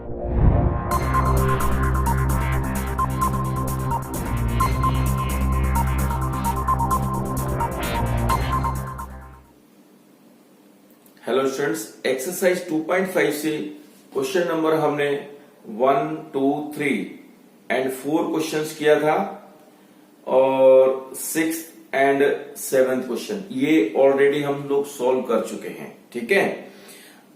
Hello students, exercise 2.5 से question number हमने 1, 2, 3 and 4 questions किया था और 6th एंड 7th क्वेश्चन ये ऑलरेडी हम लोग सॉल्व कर चुके हैं। ठीक है,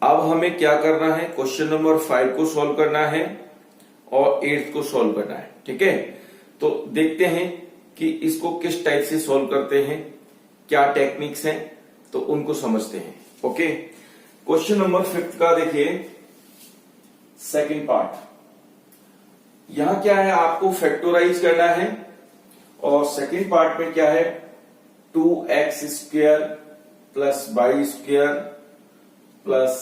अब हमें क्या करना है, क्वेश्चन नंबर 5 को सॉल्व करना है और 8th को सॉल्व करना है। ठीक है, तो देखते हैं कि इसको किस टाइप से सॉल्व करते हैं, क्या टेक्निक्स हैं, तो उनको समझते हैं। ओके, क्वेश्चन नंबर 5 का देखिए, सेकंड पार्ट। यहां क्या है, आपको फैक्टराइज करना है और सेकंड पार्ट में क्या है, 2x square plus Y square plus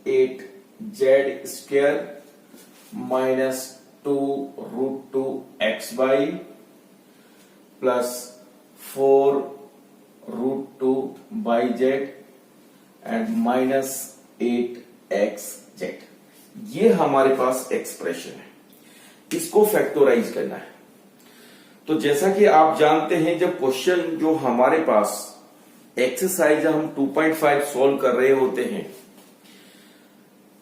8z square minus 2√2xy plus 4√2yz and minus 8xz। ये हमारे पास एक्सप्रेशन है, इसको फैक्टराइज करना है। तो जैसा कि आप जानते हैं, जब क्वेश्चन जो हमारे पास एक्सरसाइज हम 2.5 सॉल्व कर रहे होते हैं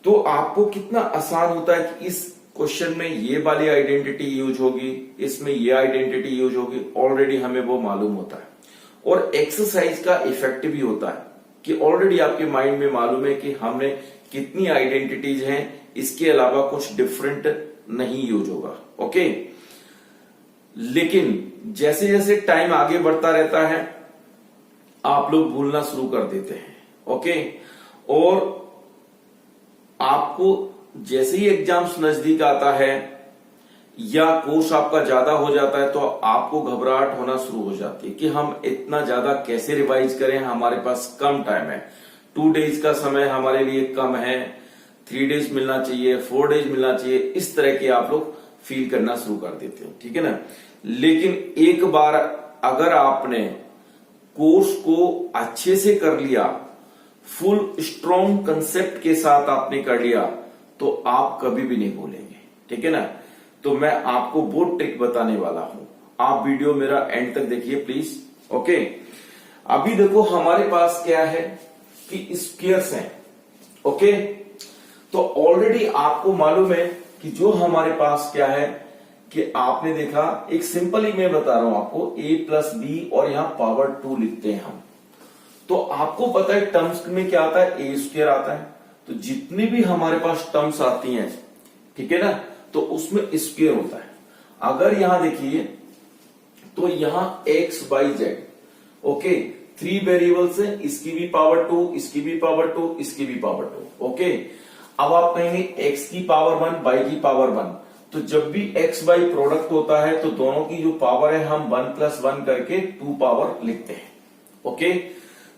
तो आपको कितना आसान होता है कि इस क्वेश्चन में ये वाली आइडेंटिटी यूज होगी, इसमें ये आइडेंटिटी यूज होगी, ऑलरेडी हमें वो मालूम होता है। और एक्सरसाइज का इफेक्ट भी होता है कि ऑलरेडी आपके माइंड में मालूम है कि हमने कितनी आइडेंटिटीज हैं, इसके अलावा कुछ डिफरेंट नहीं यूज होगा। ओके, लेकिन जैसे जैसे टाइम आगे बढ़ता रहता है आप लोग भूलना शुरू कर देते हैं। ओके, और आपको जैसे ही एग्जाम्स नजदीक आता है या कोर्स आपका ज्यादा हो जाता है तो आपको घबराहट होना शुरू हो जाती है कि हम इतना ज्यादा कैसे रिवाइज करें, हमारे पास कम टाइम है, 2 डेज का समय हमारे लिए कम है, 3 डेज मिलना चाहिए, 4 डेज मिलना चाहिए, इस तरह के आप लोग फील करना शुरू कर देते हो। ठीक है ना, लेकिन एक बार अगर आपने कोर्स को अच्छे से कर लिया, फुल स्ट्रॉन्ग कंसेप्ट के साथ आपने कर लिया, तो आप कभी भी नहीं भूलेंगे। ठीक है ना, तो मैं आपको वो ट्रिक बताने वाला हूं, आप वीडियो मेरा एंड तक देखिए प्लीज। ओके, अभी देखो हमारे पास क्या है कि स्क्वायर्स हैं। ओके, तो ऑलरेडी आपको मालूम है कि जो हमारे पास क्या है कि आपने देखा, एक सिंपल ही मैं बता रहा हूं आपको, a प्लस बी और यहां पावर 2 लिखते हैं हम। तो आपको पता है टर्म्स में क्या आता है, ए स्क्वायर आता है। तो जितनी भी हमारे पास टर्म्स आती हैं, ठीक है ना, तो उसमें स्क्वायर होता है। अगर यहां देखिए तो यहां X Y Z, okay, 3 variables है, इसकी भी पावर 2, इसकी भी पावर 2, इसकी भी पावर 2। ओके, अब आप कहेंगे एक्स की पावर 1, वाई की पावर 1, तो जब भी एक्स वाई प्रोडक्ट होता है तो दोनों की जो पावर है हम 1 + 1 करके 2 पावर लिखते हैं। ओके,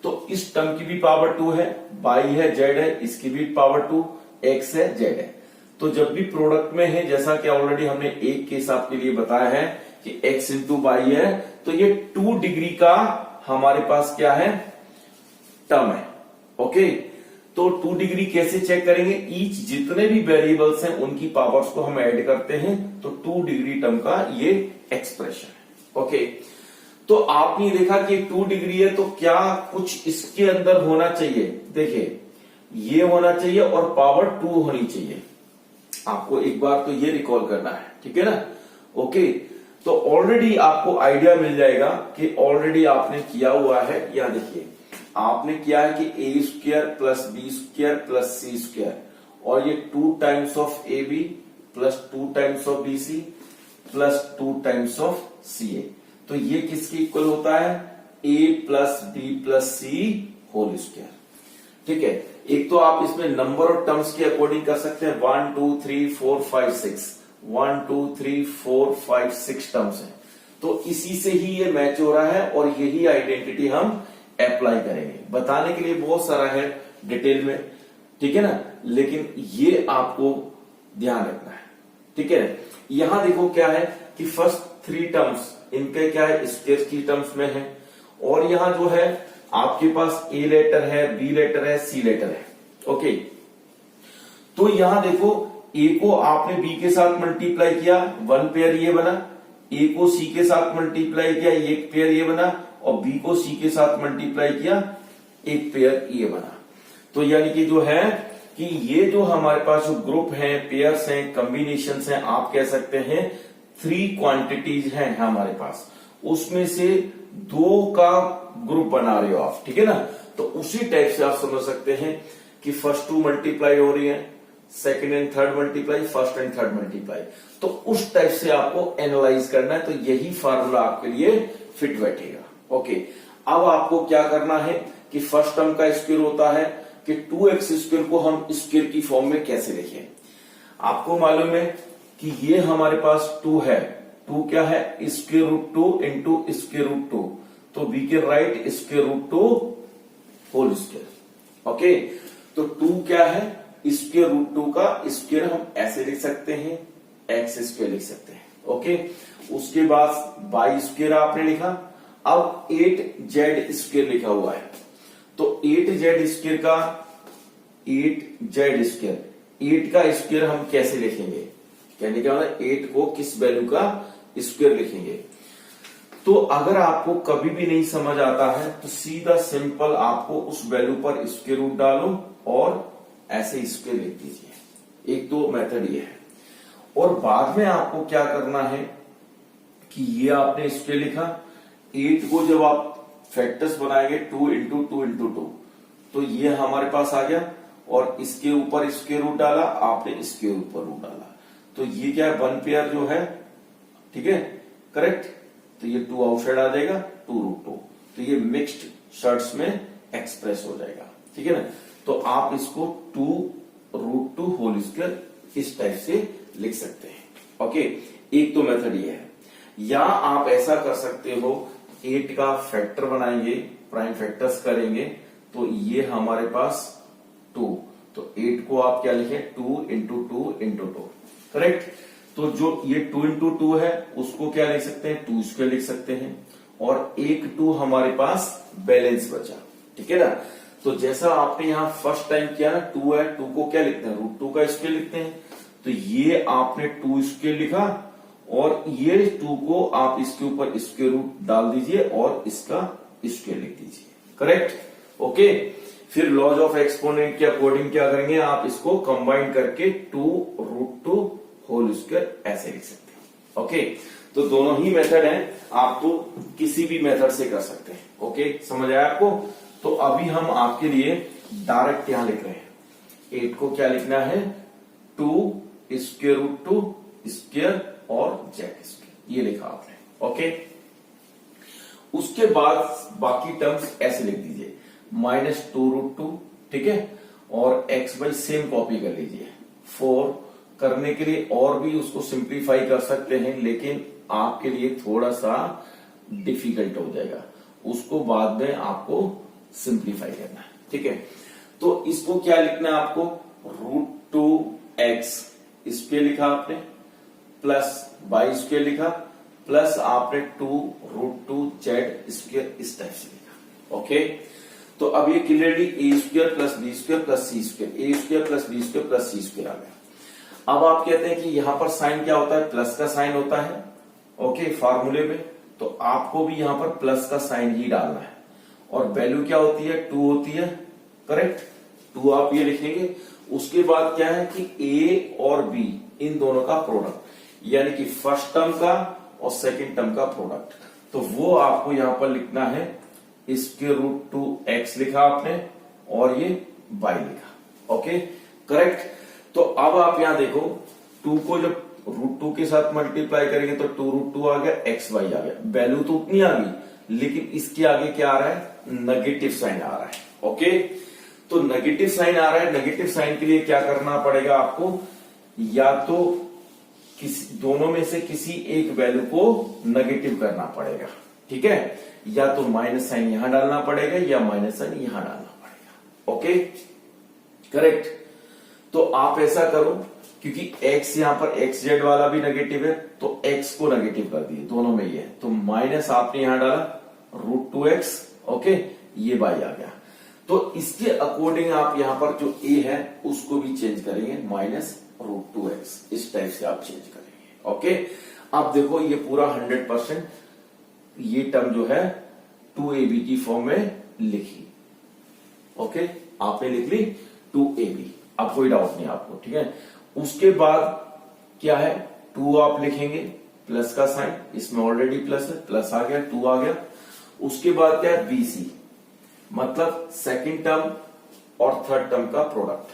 तो इस टर्म की भी पावर 2 है, वाई है, जेड है, इसकी भी पावर 2, एक्स है, जेड है। तो जब भी प्रोडक्ट में है, जैसा कि ऑलरेडी हमने एक केस आपके लिए बताया है कि x इंटू वाई है, तो ये 2 डिग्री का हमारे पास क्या है, टर्म है। ओके, तो 2 डिग्री कैसे चेक करेंगे, ईच जितने भी वेरिएबल्स हैं उनकी पावर्स को हम ऐड करते हैं, तो 2 डिग्री टर्म का ये एक्सप्रेशन है। ओके, तो आपने देखा कि 2 डिग्री है, तो क्या कुछ इसके अंदर होना चाहिए, देखिए ये होना चाहिए और पावर 2 होनी चाहिए। आपको एक बार तो ये रिकॉल करना है, ठीक है ना। ओके, तो ऑलरेडी आपको आइडिया मिल जाएगा कि ऑलरेडी आपने किया हुआ है। या देखिए आपने किया है कि A square plus B square plus C square, और ये 2 times of A B plus 2 times of B C plus 2 times of C A. तो ये किसके इक्वल होता है, A plus B plus C whole square. ठीक है, एक तो आप इसमें नंबर और टर्म्स के अकॉर्डिंग कर सकते हैं, 1 2 3 4 5 6, 1 2 3 4 5 6 टर्म्स हैं, तो इसी से ही ये मैच हो रहा है और यही आइडेंटिटी हम अप्लाई करेंगे। बताने के लिए बहुत सारा है डिटेल में, ठीक है ना, लेकिन ये आपको ध्यान रखना है। ठीक है, यहां देखो क्या है कि फर्स्ट 3 टर्म्स इनके क्या है, स्क्वायर की टर्म्स में है, और यहां जो है आपके पास ए लेटर है, बी लेटर है, सी लेटर है। ओके, तो यहां देखो ए को आपने बी के साथ मल्टीप्लाई किया, वन पेयर ये बना, ए को सी के साथ मल्टीप्लाई किया, एक पेयर ये बना, और बी को सी के साथ मल्टीप्लाई किया, एक पेयर ये बना। तो यानी कि जो है कि ये जो हमारे पास जो ग्रुप हैं, पेयर्स हैं, कॉम्बिनेशंस हैं, आप कह सकते हैं 3 क्वांटिटीज हैं हमारे पास, उसमें से 2 का ग्रुप बना रहे हो आप, ठीक है ना। तो उसी टाइप से आप समझ सकते हैं कि फर्स्ट 2 मल्टीप्लाई हो रही है, second and third multiply, first and third multiply. तो उस टाइप से आपको एनालाइज करना है, तो यही फार्मूला आपके लिए फिट बैठेगा। ओके, अब आपको क्या करना है कि फर्स्ट टर्म का स्क्वायर होता है कि 2x स्क्वायर को हम स्क्वायर की फॉर्म में कैसे लिखें। आपको मालूम है कि ये हमारे पास 2 है, 2 क्या है, square root 2 into square root 2, तो we can write square root 2 whole square. Okay, तो 2 क्या है, स्क्वायर रूट 2 का स्क्वायर हम ऐसे लिख सकते हैं, एक्स स्क्वायर लिख सकते हैं। ओके, उसके बाद वाई स्क्वायर आपने लिखा, अब 8z स्क्वायर लिखा हुआ है, तो 8z स्क्वायर का 8z स्क्वायर, 8 का स्क्वायर हम कैसे लिखेंगे, कहने का मतलब 8 को किस वैल्यू का स्क्वायर लिखेंगे। तो अगर आपको कभी भी नहीं समझ आता है तो सीधा सिंपल आपको उस वैल्यू पर स्क्वायर रूट डालो और ऐसे स्क्वायर लिख दीजिए। एक तो मेथड ये है, और बाद में आपको क्या करना है कि ये आपने स्क्वायर लिखा, 8 को जब आप फैक्टर्स बनाएंगे 2 इंटू 2 इंटू 2, तो ये हमारे पास आ गया, और इसके ऊपर स्क्वायर रूट डाला आपने, इसके ऊपर रूट डाला, तो ये क्या है, 1 पेयर जो है, ठीक है, करेक्ट। तो ये 2 आउटसाइड आ जाएगा, 2 रूट 2, तो ये मिक्स्ड शर्ट्स में एक्सप्रेस हो जाएगा, ठीक है ना। तो आप इसको 2 रूट 2 होल स्क्वायर इस टाइप से लिख सकते हैं। ओके, एक तो मेथड ये है, या आप ऐसा कर सकते हो 8 का फैक्टर बनाएंगे, प्राइम फैक्टर्स करेंगे, तो ये हमारे पास 2, तो 8 को आप क्या लिखें, 2 इंटू 2 इंटू 2, करेक्ट। तो जो ये 2 इंटू 2 है उसको क्या लिख सकते हैं, 2 स्क्वायर लिख सकते हैं, और एक 2 हमारे पास बैलेंस बचा, ठीक है ना। तो जैसा आपने यहां फर्स्ट टाइम किया ना, 2 है, 2 को क्या लिखते हैं, रूट 2 का स्क्वायर लिखते हैं, तो ये आपने 2 स्क्वायर लिखा, और ये 2 को आप इसके ऊपर स्क्वायर रूट डाल दीजिए और इसका स्क्वायर लिख दीजिए, करेक्ट। ओके, फिर लॉज ऑफ एक्सपोनेंट के अकॉर्डिंग क्या करेंगे, आप इसको कंबाइन करके 2 रूट 2 होल स्क्वायर ऐसे लिख सकते हैं। ओके, तो दोनों ही मेथड हैं, आप तो किसी भी मेथड से कर सकते हैं। ओके, समझ आया आपको। तो अभी हम आपके लिए डायरेक्ट यहां लिख रहे हैं, 8 को क्या लिखना है, 2 स्क्वायर रूट 2 स्क्वायर और जेड स्क्वायर, ये लिखा आपने। ओके, उसके बाद बाकी टर्म्स ऐसे लिख दीजिए, -2 रूट 2, ठीक है, और x बाई सेम कॉपी कर लीजिए। 4 करने के लिए और भी उसको सिंप्लीफाई कर सकते हैं, लेकिन आपके लिए थोड़ा सा डिफिकल्ट हो जाएगा, उसको बाद में आपको सिंप्लीफाई करना है, ठीक है। तो इसको क्या लिखना है आपको, √2x स्क्वायर लिखा आपने, प्लस y स्क्वायर लिखा, प्लस आपने 2 रूट 2 जेड स्क्वायर इस टाइप से लिखा। ओके, तो अब ये clearly a square plus b square plus c square, a square plus b square plus c square आ गया। अब आप कहते हैं कि यहां पर साइन क्या होता है, प्लस का साइन होता है, ओके, फार्मूले में, तो आपको भी यहां पर प्लस का साइन ही डालना है, और वैल्यू क्या होती है, 2 होती है, करेक्ट, 2 आप ये लिखेंगे। उसके बाद क्या है कि a और b इन दोनों का प्रोडक्ट, यानी कि फर्स्ट टर्म का और सेकंड टर्म का प्रोडक्ट, तो वो आपको यहां पर लिखना है, स्क्वायर रूट 2x लिखा आपने और ये y लिखा। Okay, correct. तो अब आप यहां देखो, 2 को जब रूट 2 के साथ मल्टीप्लाई करेंगे तो 2 रूट 2 आ गया, एक्स वाई आ गया, वैल्यू तो उतनी आ गई, लेकिन इसके आगे क्या आ रहा है, नेगेटिव साइन आ रहा है। ओके, तो नेगेटिव साइन आ रहा है, नेगेटिव साइन के लिए क्या करना पड़ेगा आपको, या तो दोनों में से किसी एक वैल्यू को नेगेटिव करना पड़ेगा, ठीक है, या तो माइनस साइन यहां डालना पड़ेगा या माइनस साइन यहां डालना पड़ेगा। Okay, correct. तो आप ऐसा करो, क्योंकि x यहां पर xz वाला भी नेगेटिव है, तो x को नेगेटिव कर दिए, दोनों में ये है, तो माइनस आपने यहां डाला √2x, ओके, ये y आ गया। तो इसके अकॉर्डिंग आप यहां पर जो a है उसको भी चेंज करेंगे माइनस, √2x, इस टाइप से आप चेंज करेंगे। ओके, अब देखो ये पूरा 100% ये टर्म जो है 2ab की फॉर्म में लिखी। ओके, आपने लिख ली 2ab, अब कोई डाउट नहीं आपको, ठीक है। उसके बाद क्या है, 2 आप लिखेंगे, प्लस का साइन, इसमें ऑलरेडी प्लस है, प्लस आ गया, 2 आ गया। उसके बाद क्या है, bc, मतलब सेकंड टर्म और थर्ड टर्म का प्रोडक्ट।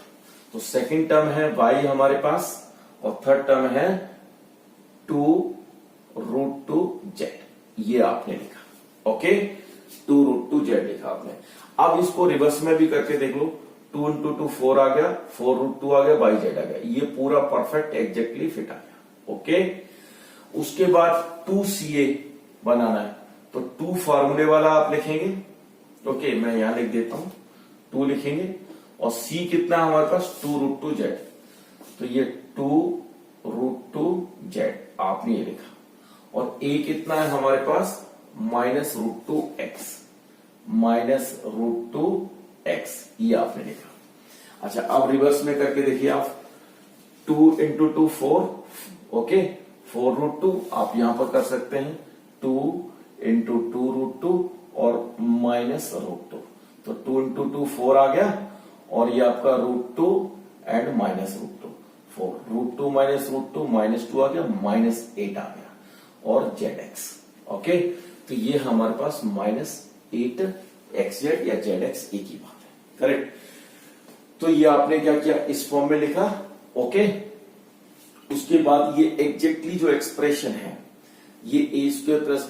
तो सेकंड टर्म है y हमारे पास और थर्ड टर्म है 2√2z, ये आपने लिखा। ओके, 2√2z लिखा आपने। अब इसको रिवर्स में भी करके देख लो, 2 इंटू 2 4 आ गया, 4√2 आ गया, yz आ गया, ये पूरा परफेक्ट एग्जैक्टली फिट आ गया। ओके, उसके बाद 2ca बनाना है, तो 2 फार्मूले वाला आप लिखेंगे। ओके, मैं यहां लिख देता हूं, 2 लिखेंगे और c कितना है हमारे पास 2√2z, तो ये 2√2z आपने ये लिखा। और a कितना है हमारे पास -√2x, -√2x, ये आपने लिखा। अच्छा, अब रिवर्स में करके देखिए आप, 2 इंटू 2 4, ओके, 4√2 आप यहां पर कर सकते हैं, 2 इंटू 2√2 और -√2, तो 2 इंटू 2 4 आ गया और ये आपका √2 एंड -√2, 4, √2 -√2 -2 आ गया, -8 आ गया और zx। ओके, तो ये हमारे पास -8xz या zx एक ही बात है, करेक्ट। तो ये आपने क्या किया, इस फॉर्म में लिखा। ओके, उसके बाद ये एग्जैक्टली जो एक्सप्रेशन है, ये a² +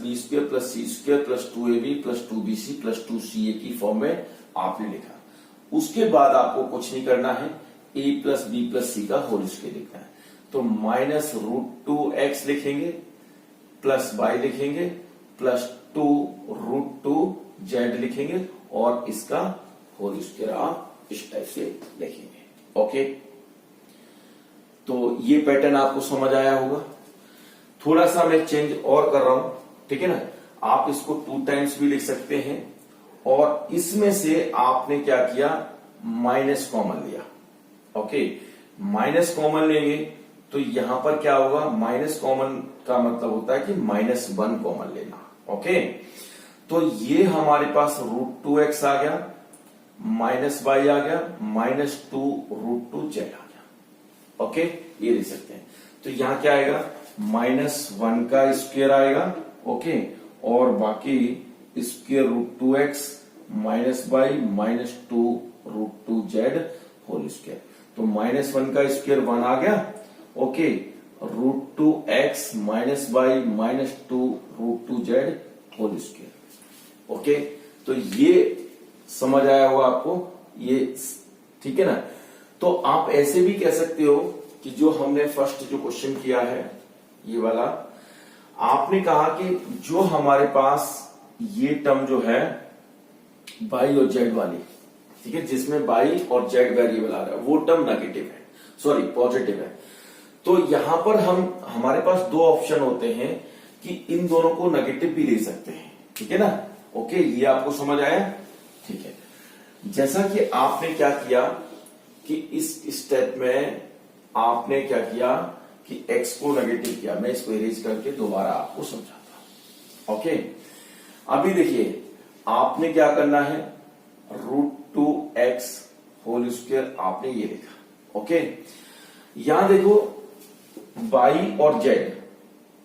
b² + c² + 2ab + 2bc + 2ca की फॉर्म में आपने लिखा। उसके बाद आपको कुछ नहीं करना है, a + b + c का होल स्क्वायर लिखना है। तो -√2x लिखेंगे, प्लस y लिखेंगे, प्लस 2√2z लिखेंगे और इसका होल स्क्वायर आप इस टाइप से लिखेंगे। ओके, तो ये पैटर्न आपको समझ आया होगा। थोड़ा सा मैं चेंज और कर रहा हूं, ठीक है ना। आप इसको 2 टाइम्स भी लिख सकते हैं और इसमें से आपने क्या किया, माइनस कॉमन लिया। ओके, माइनस कॉमन लेंगे तो यहां पर क्या होगा, माइनस कॉमन का मतलब होता है कि -1 कॉमन लेना। ओके, तो ये हमारे पास √2x आ गया, -y आ गया, -2√2z आ गया। ओके, ये लिख सकते हैं। तो यहां क्या आएगा, -1 का स्क्वायर आएगा। ओके, और बाकी square √2x -y -2√2z whole square, तो -1 का स्क्वायर 1 आ गया। Okay, √2x -y -2√2z whole square. Okay, तो ये समझ आया होगा आपको, ये ठीक है ना। तो आप ऐसे भी कह सकते हो कि जो हमने फर्स्ट जो क्वेश्चन किया है ये वाला, आपने कहा कि जो हमारे पास ये टर्म जो है y और z वाली, ठीक है, जिसमें y और z वेरिएबल आ रहा है, वो टर्म नेगेटिव है, सॉरी पॉजिटिव है। तो यहां पर हमारे पास 2 ऑप्शन होते हैं कि इन दोनों को नेगेटिव भी ले सकते हैं, ठीक है ना। ओके, ये आपको समझ आया, ठीक है। जैसा कि आपने क्या किया कि इस स्टेप में आपने क्या किया कि x को नेगेटिव किया, मैं इसको इरेज करके दोबारा आपको समझाता हूं। ओके, अभी देखिए आपने क्या करना है, √2x होल स्क्वायर आपने ये लिखा। ओके, यहां देखो y और z,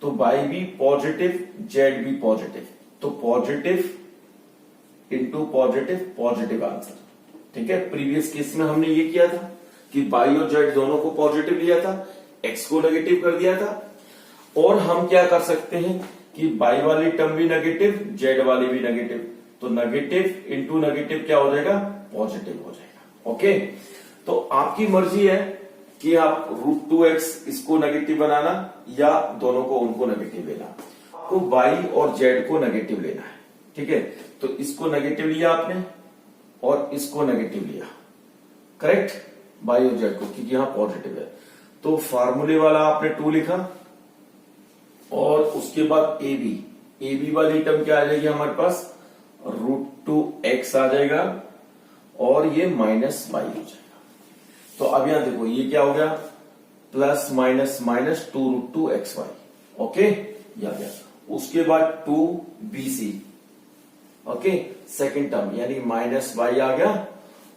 तो y भी पॉजिटिव, z भी पॉजिटिव, तो positive into positive, positive answer, ठीक है। प्रीवियस केस में हमने ये किया था कि y और z दोनों को पॉजिटिव लिया था, x को नेगेटिव कर दिया था। और हम क्या कर सकते हैं कि y वाली टर्म भी नेगेटिव, z वाली भी नेगेटिव, तो नेगेटिव इंटू नेगेटिव क्या हो जाएगा, पॉजिटिव हो जाएगा। ओके, तो आपकी मर्जी है कि आप √2x इसको नेगेटिव बनाना या दोनों को उनको नेगेटिव लेना। आपको y और z को नेगेटिव लेना है, ठीक है। तो इसको नेगेटिव लिया आपने और इसको नेगेटिव लिया, करेक्ट, y और z को, क्योंकि यहां पॉजिटिव है। तो फार्मूले वाला आपने 2 लिखा और उसके बाद ab वाली टर्म क्या आ जाएगी हमारे पास, √2x आ जाएगा और ये -y हो जाएगा। तो अब यहां देखो ये क्या हो गया, plus minus minus 2√2xy। Okay, ये आ गया। उसके बाद 2bc, ओके, सेकेंड टर्म यानी माइनस y आ गया,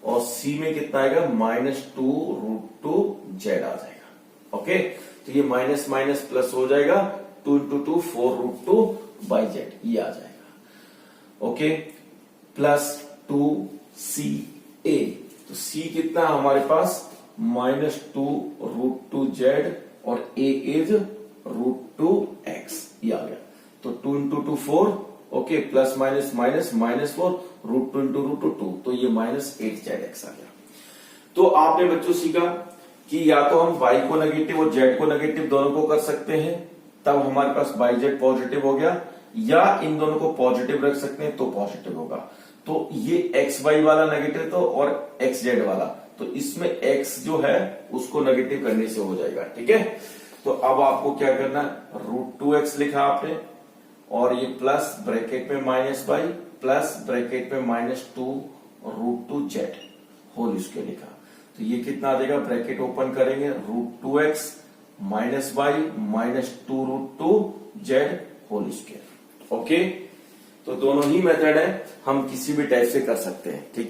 और c में कितना आएगा, -2√2z आ जाएगा। ओके, तो ये माइनस माइनस प्लस हो जाएगा, 2 इंटू 2 4√2/z, ये आ जाएगा। ओके, प्लस 2ca, तो c कितना हमारे पास, -2√2z और a इज √2x, ये आ गया। तो 2 into 2 4, okay, plus minus minus -4, √2 into √2, तो ये -8zx आ गया। तो आपने बच्चों सीखा कि या तो हम y को नेगेटिव और z को नेगेटिव दोनों को कर सकते हैं, तब हमारे पास yz पॉजिटिव हो गया, या इन दोनों को पॉजिटिव रख सकते हैं तो पॉजिटिव होगा। तो ये xy वाला नेगेटिव तो और xz वाला, तो इसमें x जो है उसको नेगेटिव करने से हो जाएगा। ठीक है, तो अब आपको क्या करना, √2x लिखा आपने, और ये प्लस ब्रैकेट में -y प्लस ब्रैकेट में -2√2z होल इसके लिखा। तो ये कितना आ जाएगा, ब्रैकेट ओपन करेंगे, √2x -y -2√2z whole square. Okay, तो दोनों ही मेथड है, हम किसी भी टाइप से कर सकते हैं। ठीक है।